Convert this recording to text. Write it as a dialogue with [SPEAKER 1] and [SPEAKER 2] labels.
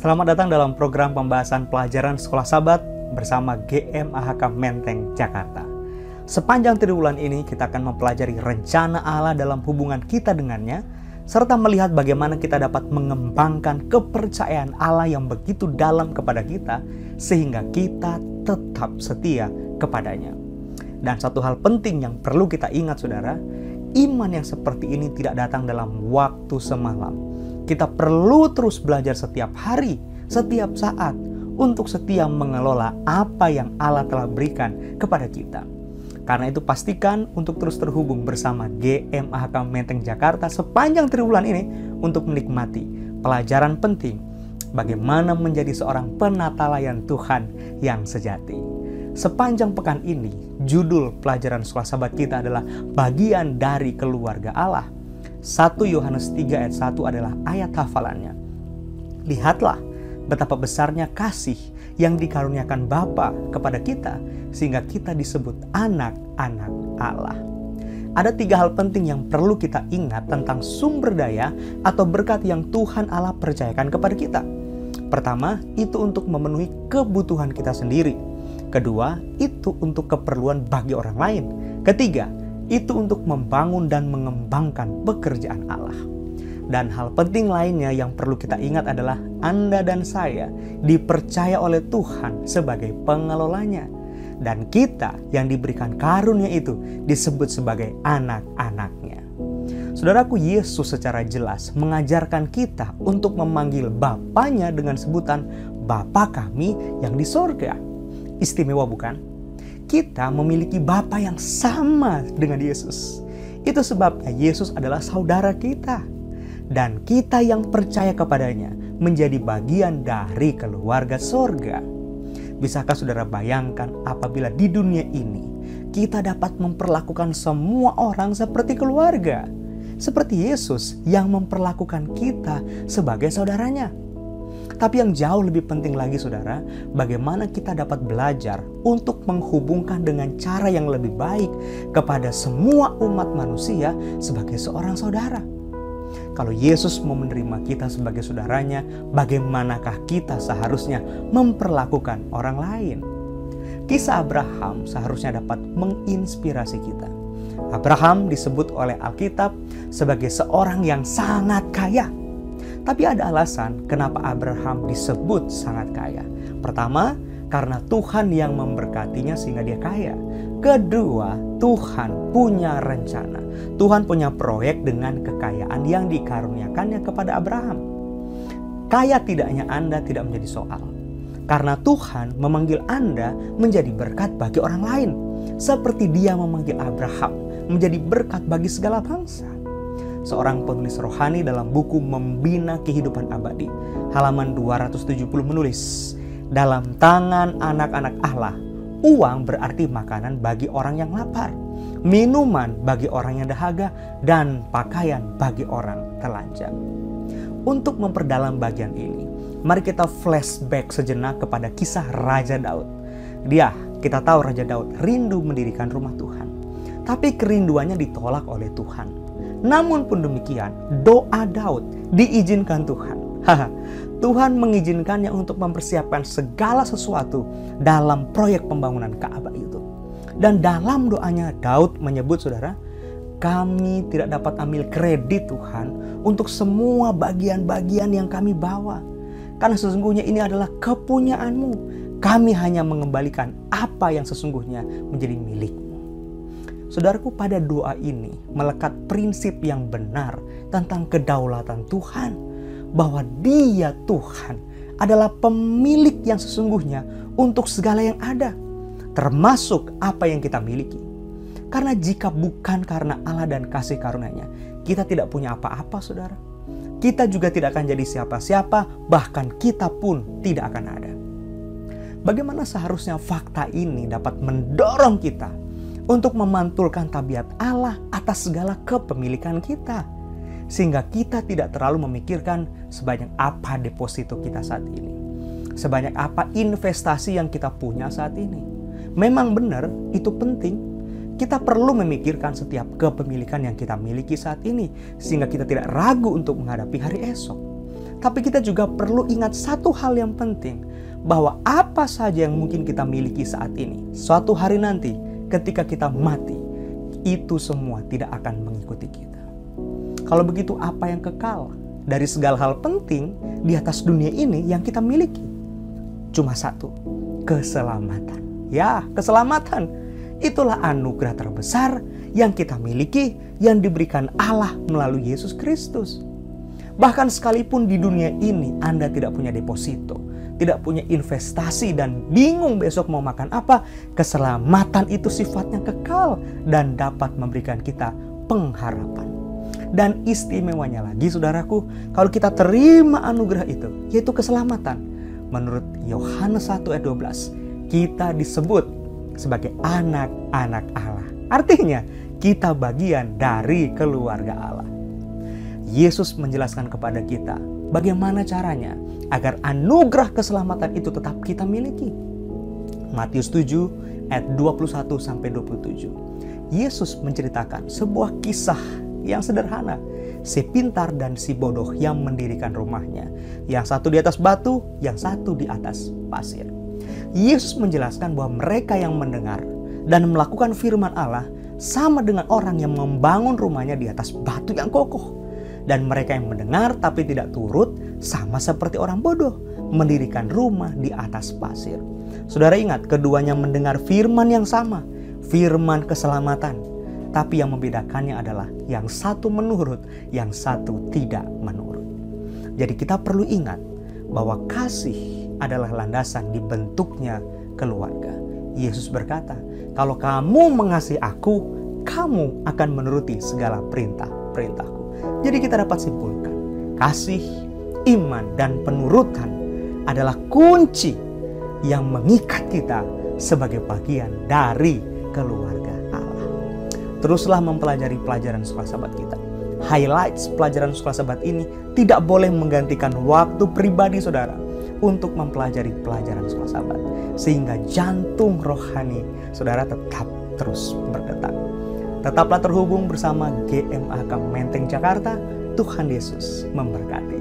[SPEAKER 1] Selamat datang dalam program pembahasan pelajaran Sekolah Sabat bersama GMAHK Menteng, Jakarta. Sepanjang triwulan ini kita akan mempelajari rencana Allah dalam hubungan kita dengannya, serta melihat bagaimana kita dapat mengembangkan kepercayaan Allah yang begitu dalam kepada kita, sehingga kita tetap setia kepadanya. Dan satu hal penting yang perlu kita ingat saudara, iman yang seperti ini tidak datang dalam waktu semalam. Kita perlu terus belajar setiap hari, setiap saat, untuk setia mengelola apa yang Allah telah berikan kepada kita. Karena itu pastikan untuk terus terhubung bersama GMAHK Menteng Jakarta sepanjang triwulan ini untuk menikmati pelajaran penting bagaimana menjadi seorang penata layan Tuhan yang sejati. Sepanjang pekan ini, judul pelajaran Sekolah Sabat kita adalah bagian dari keluarga Allah. 1 Yohanes 3 ayat 1 adalah ayat hafalannya. Lihatlah betapa besarnya kasih yang dikaruniakan Bapa kepada kita, sehingga kita disebut anak-anak Allah. Ada 3 hal penting yang perlu kita ingat tentang sumber daya atau berkat yang Tuhan Allah percayakan kepada kita. Pertama, itu untuk memenuhi kebutuhan kita sendiri. Kedua, itu untuk keperluan bagi orang lain. Ketiga, itu untuk membangun dan mengembangkan pekerjaan Allah. Dan hal penting lainnya yang perlu kita ingat adalah Anda dan saya dipercaya oleh Tuhan sebagai pengelolanya. Dan kita yang diberikan karunia itu disebut sebagai anak-anaknya. Saudaraku, Yesus secara jelas mengajarkan kita untuk memanggil Bapanya dengan sebutan Bapa kami yang di sorga. Istimewa bukan? Kita memiliki Bapa yang sama dengan Yesus. Itu sebabnya Yesus adalah saudara kita. Dan kita yang percaya kepadanya menjadi bagian dari keluarga sorga. Bisakah saudara bayangkan apabila di dunia ini kita dapat memperlakukan semua orang seperti keluarga? Seperti Yesus yang memperlakukan kita sebagai saudaranya. Tapi yang jauh lebih penting lagi saudara, bagaimana kita dapat belajar untuk menghubungkan dengan cara yang lebih baik kepada semua umat manusia sebagai seorang saudara. Kalau Yesus mau menerima kita sebagai saudaranya, bagaimanakah kita seharusnya memperlakukan orang lain? Kisah Abraham seharusnya dapat menginspirasi kita. Abraham disebut oleh Alkitab sebagai seorang yang sangat kaya. Tapi ada alasan kenapa Abraham disebut sangat kaya. Pertama, karena Tuhan yang memberkatinya sehingga dia kaya. Kedua, Tuhan punya rencana. Tuhan punya proyek dengan kekayaan yang dikaruniakannya kepada Abraham. Kaya tidaknya Anda tidak menjadi soal. Karena Tuhan memanggil Anda menjadi berkat bagi orang lain. Seperti Dia memanggil Abraham menjadi berkat bagi segala bangsa. Seorang penulis rohani dalam buku Membina Kehidupan Abadi, halaman 270 menulis, dalam tangan anak-anak Allah, uang berarti makanan bagi orang yang lapar, minuman bagi orang yang dahaga, dan pakaian bagi orang telanjang. Untuk memperdalam bagian ini, mari kita flashback sejenak kepada kisah Raja Daud. Kita tahu Raja Daud rindu mendirikan rumah Tuhan, tapi kerinduannya ditolak oleh Tuhan. Namun pun demikian, doa Daud diizinkan Tuhan. Tuhan mengizinkannya untuk mempersiapkan segala sesuatu dalam proyek pembangunan Ka'bah itu. Dan dalam doanya Daud menyebut saudara, kami tidak dapat ambil kredit Tuhan untuk semua bagian-bagian yang kami bawa. Karena sesungguhnya ini adalah kepunyaan-Mu. Kami hanya mengembalikan apa yang sesungguhnya menjadi milik-Mu. Saudaraku, pada doa ini melekat prinsip yang benar tentang kedaulatan Tuhan. Bahwa Dia Tuhan adalah pemilik yang sesungguhnya untuk segala yang ada. Termasuk apa yang kita miliki. Karena jika bukan karena Allah dan kasih karunia-Nya, kita tidak punya apa-apa saudara. Kita juga tidak akan jadi siapa-siapa, bahkan kita pun tidak akan ada. Bagaimana seharusnya fakta ini dapat mendorong kita untuk memantulkan tabiat Allah atas segala kepemilikan kita. Sehingga kita tidak terlalu memikirkan sebanyak apa deposito kita saat ini. Sebanyak apa investasi yang kita punya saat ini. Memang benar, itu penting. Kita perlu memikirkan setiap kepemilikan yang kita miliki saat ini. Sehingga kita tidak ragu untuk menghadapi hari esok. Tapi kita juga perlu ingat satu hal yang penting, bahwa apa saja yang mungkin kita miliki saat ini, suatu hari nanti ketika kita mati, itu semua tidak akan mengikuti kita. Kalau begitu, apa yang kekal dari segala hal penting di atas dunia ini yang kita miliki? Cuma satu, keselamatan. Ya, keselamatan. Itulah anugerah terbesar yang kita miliki, yang diberikan Allah melalui Yesus Kristus. Bahkan sekalipun di dunia ini Anda tidak punya deposito, tidak punya investasi, dan bingung besok mau makan apa, keselamatan itu sifatnya kekal dan dapat memberikan kita pengharapan. Dan istimewanya lagi, saudaraku, kalau kita terima anugerah itu, yaitu keselamatan, menurut Yohanes 1 ayat 12, kita disebut sebagai anak-anak Allah. Artinya, kita bagian dari keluarga Allah. Yesus menjelaskan kepada kita bagaimana caranya agar anugerah keselamatan itu tetap kita miliki. Matius 7 ayat 21-27. Yesus menceritakan sebuah kisah yang sederhana. Si pintar dan si bodoh yang mendirikan rumahnya. Yang satu di atas batu, yang satu di atas pasir. Yesus menjelaskan bahwa mereka yang mendengar dan melakukan firman Allah sama dengan orang yang membangun rumahnya di atas batu yang kokoh. Dan mereka yang mendengar tapi tidak turut sama seperti orang bodoh, mendirikan rumah di atas pasir. Saudara ingat, keduanya mendengar firman yang sama, firman keselamatan. Tapi yang membedakannya adalah yang satu menurut, yang satu tidak menurut. Jadi kita perlu ingat bahwa kasih adalah landasan dibentuknya keluarga. Yesus berkata, kalau kamu mengasihi aku, kamu akan menuruti segala perintah-perintahku. Jadi kita dapat simpulkan, kasih, iman, dan penurutan adalah kunci yang mengikat kita sebagai bagian dari keluarga Allah. Teruslah mempelajari pelajaran sekolah sahabat kita. Highlights pelajaran sekolah sahabat ini tidak boleh menggantikan waktu pribadi saudara untuk mempelajari pelajaran sekolah sahabat, sehingga jantung rohani saudara tetap terus berdetak. Tetaplah terhubung bersama GMAHK Menteng Jakarta. Tuhan Yesus memberkati.